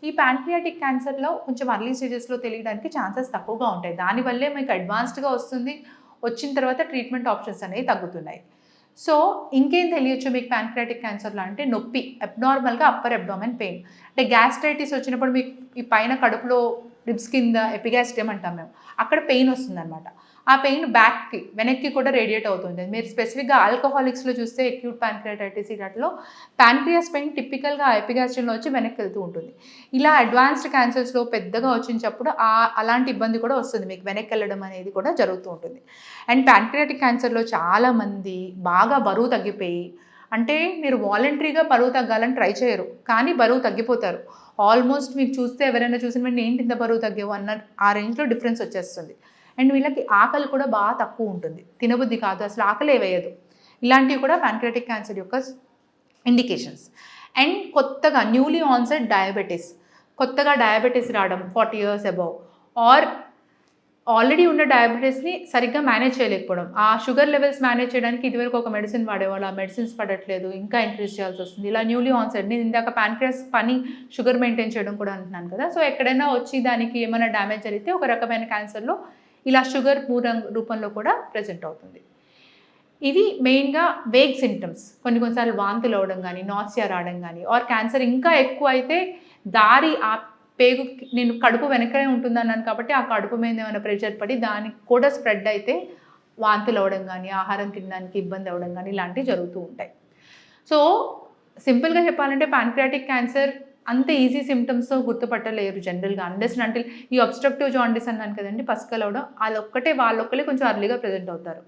ఈ ప్యాంక్రియాటిక్ క్యాన్సర్లో కొంచెం అర్లీ స్టేజెస్లో తెలియడానికి ఛాన్సెస్ తక్కువగా ఉంటాయి. దానివల్లే మీకు అడ్వాన్స్డ్గా వస్తుంది. వచ్చిన తర్వాత ట్రీట్మెంట్ ఆప్షన్స్ అనేవి తగ్గుతున్నాయి. సో ఇంకేం తెలియచ్చు మీకు ప్యాంక్రియాటిక్ క్యాన్సర్లో అంటే నొప్పి, అబ్నార్మల్గా అప్పర్ అబ్డామెన్ పెయిన్. అంటే గ్యాస్ట్రైటిస్ వచ్చినప్పుడు మీకు ఈ పైన కడుపులో రిబ్స్ కింద ఎపిగాస్ట్రియం అంటాం మేము, అక్కడ పెయిన్ వస్తుందన్నమాట. ఆ పెయిన్ బ్యాక్కి వెనక్కి కూడా రేడియేట్ అవుతుంది. మీరు స్పెసిఫిక్గా ఆల్కహాలిక్స్లో చూస్తే అక్యూట్ ప్యాంక్రియాటైటిస్ ఇలాంటిలో ప్యాంక్రియాస్ పెయిన్ టిపికల్గా ఎపిగాస్ట్రియంలో వచ్చి వెనక్కి వెళ్తూ ఉంటుంది. ఇలా అడ్వాన్స్డ్ క్యాన్సర్స్లో పెద్దగా వచ్చినప్పుడు అలాంటి ఇబ్బంది కూడా వస్తుంది, మీకు వెనక్కి వెళ్ళడం అనేది కూడా జరుగుతూ ఉంటుంది. అండ్ ప్యాంక్రియాటిక్ క్యాన్సర్లో చాలామంది బాగా బరువు తగ్గిపోయి, అంటే మీరు వాలంటరీగా బరువు తగ్గాలని ట్రై చేయరు కానీ బరువు తగ్గిపోతారు. ఆల్మోస్ట్ మీరు చూస్తే ఎవరైనా చూసిన వెంటనే ఏంటి ఇంత బరువు తగ్గావు అన్న ఆ రేంజ్లో డిఫరెన్స్ వచ్చేస్తుంది. అండ్ వీళ్ళకి ఆకలి కూడా బాగా తక్కువ ఉంటుంది, తినబుద్ధి కాదు, అసలు ఆకలే వేయదు. ఇలాంటివి కూడా ప్యాంక్రియాటిక్ క్యాన్సర్ యొక్క ఇండికేషన్స్. అండ్ కొత్తగా న్యూలీ ఆన్సెట్ డయాబెటీస్, కొత్తగా డయాబెటీస్ రావడం 40 years అబౌవ్, ఆర్ ఆల్రెడీ ఉన్న డయాబెటీస్ని సరిగ్గా మేనేజ్ చేయలేకపోవడం. ఆ షుగర్ లెవెల్స్ మేనేజ్ చేయడానికి ఇదివరకు ఒక మెడిసిన్ వాడేవాళ్ళు, ఆ మెడిసిన్స్ పడట్లేదు, ఇంకా ఇంక్రీజ్ చేయాల్సి వస్తుంది. ఇలా న్యూలీ ఆన్సెట్, నేను ఇందాక ప్యాంక్రియాస్ పని షుగర్ మెయింటైన్ చేయడం కూడా అంటున్నాను కదా. సో ఎక్కడైనా వచ్చి దానికి ఏమైనా డ్యామేజ్ జరిగితే ఒక రకమైన క్యాన్సర్లో ఇలా షుగర్ రూపంలో కూడా ప్రెజెంట్ అవుతుంది. ఇవి మెయిన్గా వేగ్ సిమ్టమ్స్. కొన్నిసార్లు వాంతులు అవడం కానీ, నాసియా రావడం కానీ, ఆర్ క్యాన్సర్ ఇంకా ఎక్కువ అయితే దారి ఆ పేగు, నేను కడుపు వెనకనే ఉంటుందన్నాను కాబట్టి ఆ కడుపు మీద ఏమైనా ప్రెషర్ పడి దానికి కూడా స్ప్రెడ్ అయితే వాంతులు అవ్వడం కానీ, ఆహారం తినడానికి ఇబ్బంది అవ్వడం కానీ ఇలాంటివి జరుగుతూ ఉంటాయి. సో సింపుల్గా చెప్పాలంటే ప్యాంక్రియాటిక్ క్యాన్సర్ అంత ఈజీ సిమ్టమ్స్తో గుర్తుపట్టలేరు జనరల్గా, అండర్స్ అంటిల్ ఈ అబ్స్ట్రక్టివ్ జాండిస్ అన్నాను కదండి, పసుకలు అవడం, వాళ్ళొక్కటే కొంచెం అర్లీగా ప్రెజెంట్ అవుతారు.